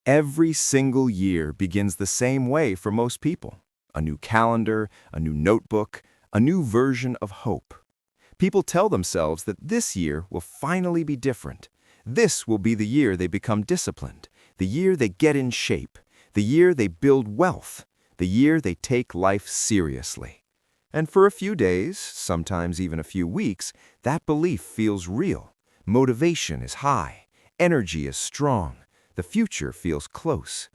Every single year begins the same way for most people. A new calendar, a new notebook, a new version of hope. People tell themselves that this year will finally be different. This will be the year they become disciplined, the year they get in shape, the year they build wealth, the year they take life seriously. And for a few days, sometimes even a few weeks, that belief feels real. Motivation is high, energy is strong, the future feels close.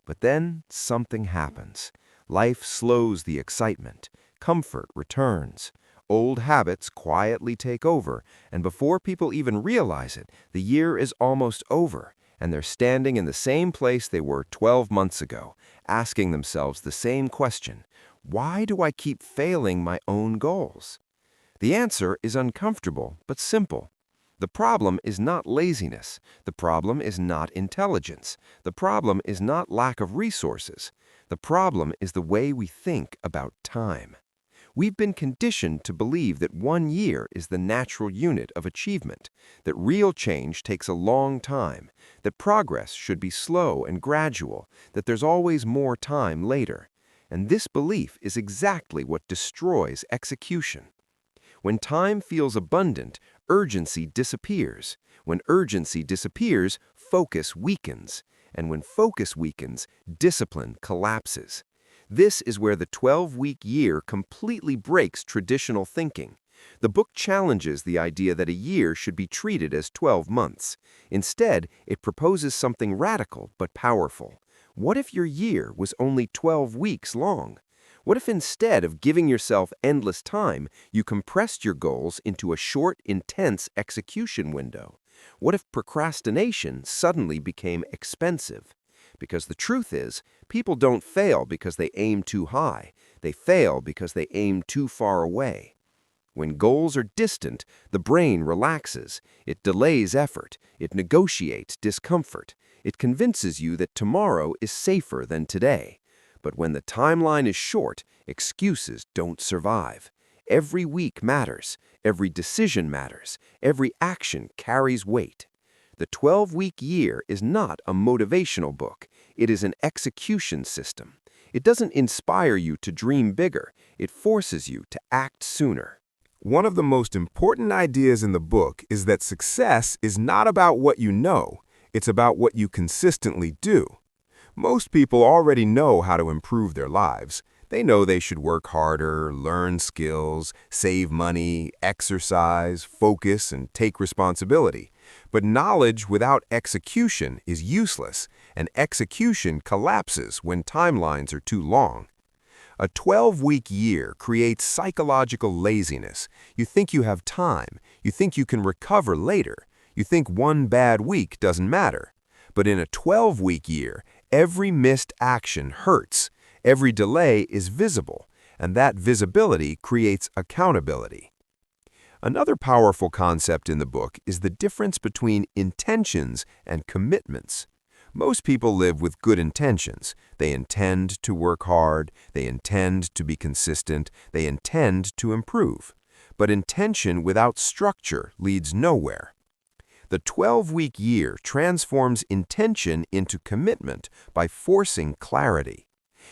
But then something happens. Life slows the excitement. Comfort returns. Old habits quietly take over, and before people even realize it, the year is almost over, and they're standing in the same place they were 12 months ago, asking themselves the same question: why do I keep failing my own goals? The answer is uncomfortable but simple. The problem is not laziness. The problem is not intelligence. The problem is not lack of resources. The problem is the way we think about time. We've been conditioned to believe that 1 year is the natural unit of achievement, that real change takes a long time, that progress should be slow and gradual, that there's always more time later. And this belief is exactly what destroys execution. When time feels abundant, urgency disappears. When urgency disappears, focus weakens. And when focus weakens, discipline collapses. This is where the 12-week year completely breaks traditional thinking. The book challenges the idea that a year should be treated as 12 months. Instead, it proposes something radical but powerful. What if your year was only 12 weeks long? What if instead of giving yourself endless time, you compressed your goals into a short, intense execution window? What if procrastination suddenly became expensive? Because the truth is, people don't fail because they aim too high. They fail because they aim too far away. When goals are distant, the brain relaxes. It delays effort. It negotiates discomfort. It convinces you that tomorrow is safer than today. But when the timeline is short, excuses don't survive. Every week matters. Every decision matters. Every action carries weight. The 12-week year is not a motivational book. It is an execution system. It doesn't inspire you to dream bigger. It forces you to act sooner. One of the most important ideas in the book is that success is not about what you know, it's about what you consistently do. Most people already know how to improve their lives. They know they should work harder, learn skills, save money, exercise, focus, and take responsibility. But knowledge without execution is useless, and execution collapses when timelines are too long. A 12-week year creates psychological laziness. You think you have time. You think you can recover later. You think one bad week doesn't matter. But in a 12-week year, every missed action hurts. Every delay is visible, and that visibility creates accountability. Another powerful concept in the book is the difference between intentions and commitments. Most people live with good intentions. They intend to work hard, they intend to be consistent, they intend to improve. But intention without structure leads nowhere. The 12-week year transforms intention into commitment by forcing clarity.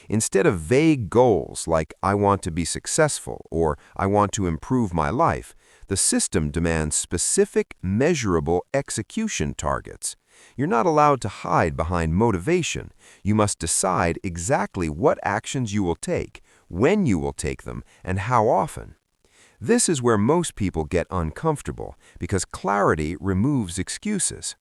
Instead of vague goals like "I want to be successful" or "I want to improve my life," the system demands specific, measurable execution targets. You're not allowed to hide behind motivation. You must decide exactly what actions you will take, when you will take them, and how often. This is where most people get uncomfortable, because clarity removes excuses.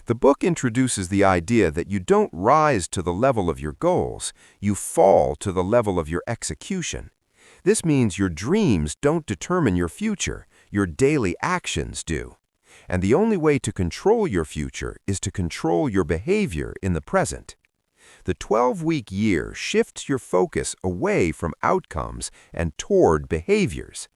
The book introduces the idea that you don't rise to the level of your goals, you fall to the level of your execution. This means your dreams don't determine your future, your daily actions do. And the only way to control your future is to control your behavior in the present. The 12-week year shifts your focus away from outcomes and toward behaviors.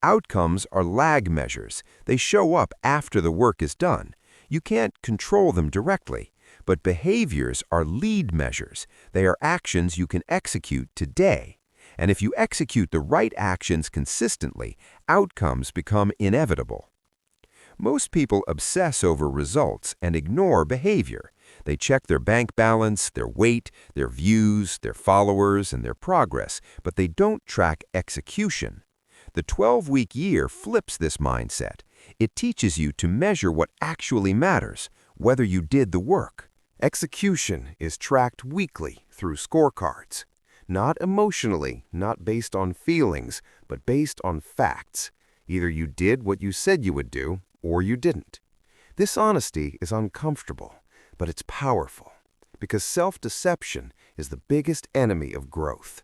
Outcomes are lag measures. They show up after the work is done. You can't control them directly, but behaviors are lead measures. They are actions you can execute today. And if you execute the right actions consistently, outcomes become inevitable. Most people obsess over results and ignore behavior. They check their bank balance, their weight, their views, their followers, and their progress, but they don't track execution. The 12-week year flips this mindset. It teaches you to measure what actually matters, whether you did the work. Execution is tracked weekly through scorecards. Not emotionally, not based on feelings, but based on facts. Either you did what you said you would do, or you didn't. This honesty is uncomfortable, but it's powerful, because self-deception is the biggest enemy of growth.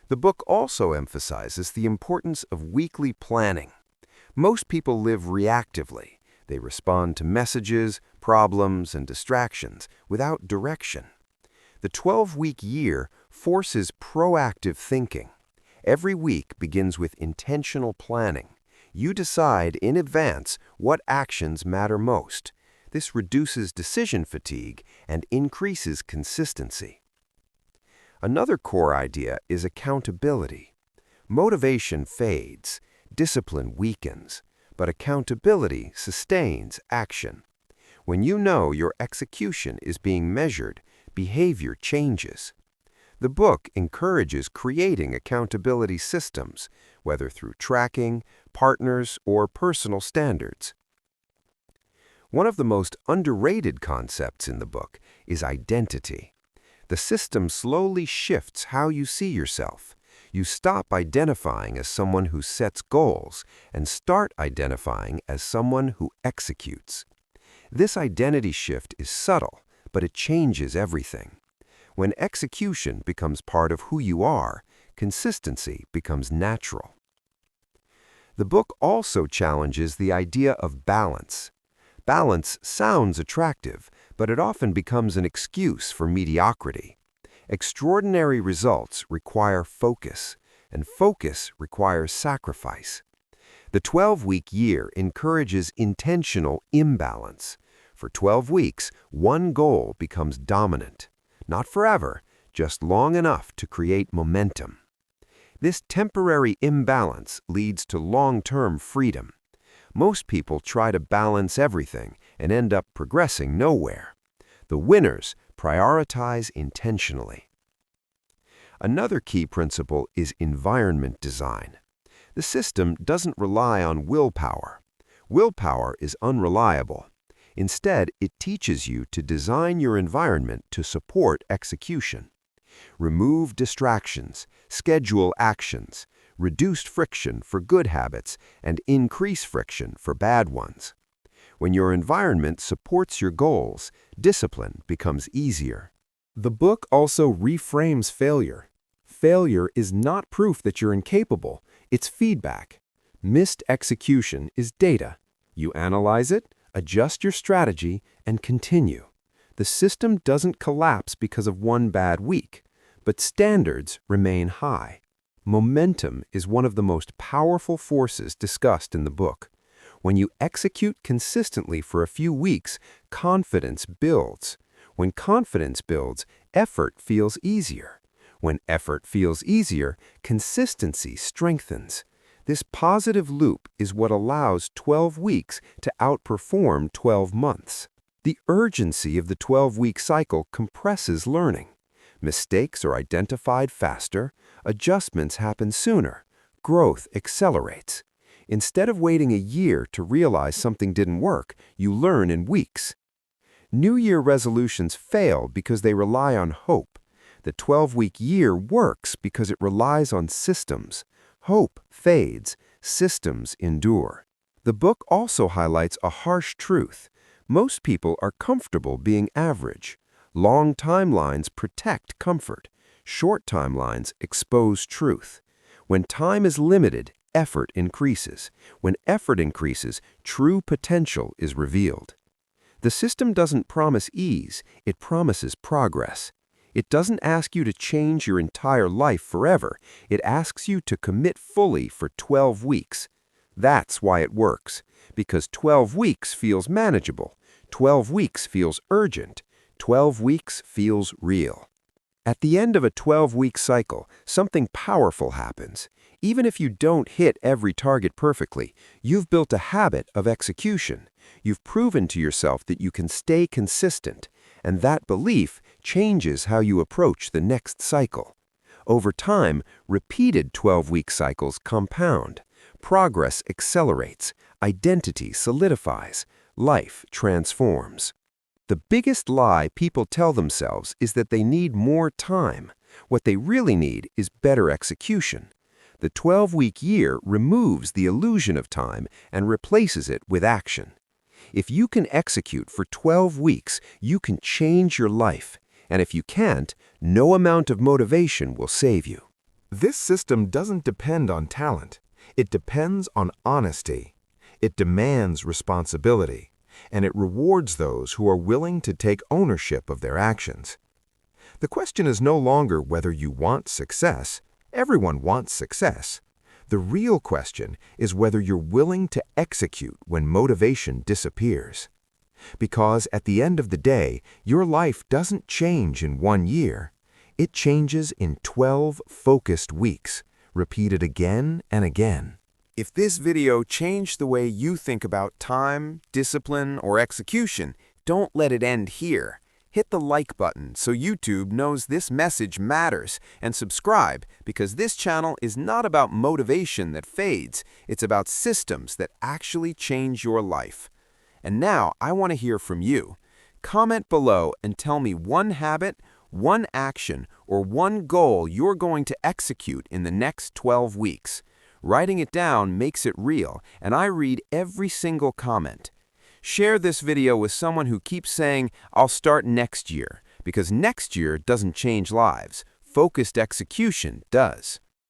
The book also emphasizes the importance of weekly planning. Most people live reactively. They respond to messages, problems, and distractions without direction. The 12-week year forces proactive thinking. Every week begins with intentional planning. You decide in advance what actions matter most. This reduces decision fatigue and increases consistency. Another core idea is accountability. Motivation fades, discipline weakens, but accountability sustains action. When you know your execution is being measured, behavior changes. The book encourages creating accountability systems, whether through tracking, partners, or personal standards. One of the most underrated concepts in the book is identity. The system slowly shifts how you see yourself. You stop identifying as someone who sets goals and start identifying as someone who executes. This identity shift is subtle, but it changes everything. When execution becomes part of who you are, consistency becomes natural. The book also challenges the idea of balance. Balance sounds attractive, but it often becomes an excuse for mediocrity. Extraordinary results require focus, and focus requires sacrifice. The 12-week year encourages intentional imbalance. For 12 weeks, one goal becomes dominant. Not forever, just long enough to create momentum. This temporary imbalance leads to long-term freedom. Most people try to balance everything and end up progressing nowhere. The winners prioritize intentionally. Another key principle is environment design. The system doesn't rely on willpower. Willpower is unreliable. Instead, it teaches you to design your environment to support execution. Remove distractions, schedule actions, reduce friction for good habits, and increase friction for bad ones. When your environment supports your goals, discipline becomes easier. The book also reframes failure. Failure is not proof that you're incapable, it's feedback. Missed execution is data. You analyze it, adjust your strategy, and continue. The system doesn't collapse because of one bad week, but standards remain high. Momentum is one of the most powerful forces discussed in the book. When you execute consistently for a few weeks, confidence builds. When confidence builds, effort feels easier. When effort feels easier, consistency strengthens. This positive loop is what allows 12 weeks to outperform 12 months. The urgency of the 12-week cycle compresses learning. Mistakes are identified faster, adjustments happen sooner, growth accelerates. Instead of waiting a year to realize something didn't work, you learn in weeks. New Year resolutions fail because they rely on hope. The 12-week year works because it relies on systems. Hope fades, systems endure. The book also highlights a harsh truth. Most people are comfortable being average. Long timelines protect comfort. Short timelines expose truth. When time is limited, effort increases. When effort increases, true potential is revealed. The system doesn't promise ease, it promises progress. It doesn't ask you to change your entire life forever. It asks you to commit fully for 12 weeks. That's why it works, because 12 weeks feels manageable. 12 weeks feels urgent. 12 weeks feels real. At the end of a 12-week cycle, something powerful happens. Even if you don't hit every target perfectly, you've built a habit of execution. You've proven to yourself that you can stay consistent, and that belief changes how you approach the next cycle. Over time, repeated 12-week cycles compound. Progress accelerates, identity solidifies, life transforms. The biggest lie people tell themselves is that they need more time. What they really need is better execution. The 12-week year removes the illusion of time and replaces it with action. If you can execute for 12 weeks, you can change your life. And if you can't, no amount of motivation will save you. This system doesn't depend on talent. It depends on honesty. It demands responsibility, and it rewards those who are willing to take ownership of their actions. The question is no longer whether you want success. Everyone wants success. The real question is whether you're willing to execute when motivation disappears. Because at the end of the day, your life doesn't change in 1 year. It changes in 12 focused weeks, repeated again and again. If this video changed the way you think about time, discipline, or execution, don't let it end here. Hit the like button so YouTube knows this message matters, and subscribe because this channel is not about motivation that fades, it's about systems that actually change your life. And now I want to hear from you. Comment below and tell me one habit, one action, or one goal you're going to execute in the next 12 weeks. Writing it down makes it real, and I read every single comment. Share this video with someone who keeps saying, "I'll start next year," because next year doesn't change lives. Focused execution does.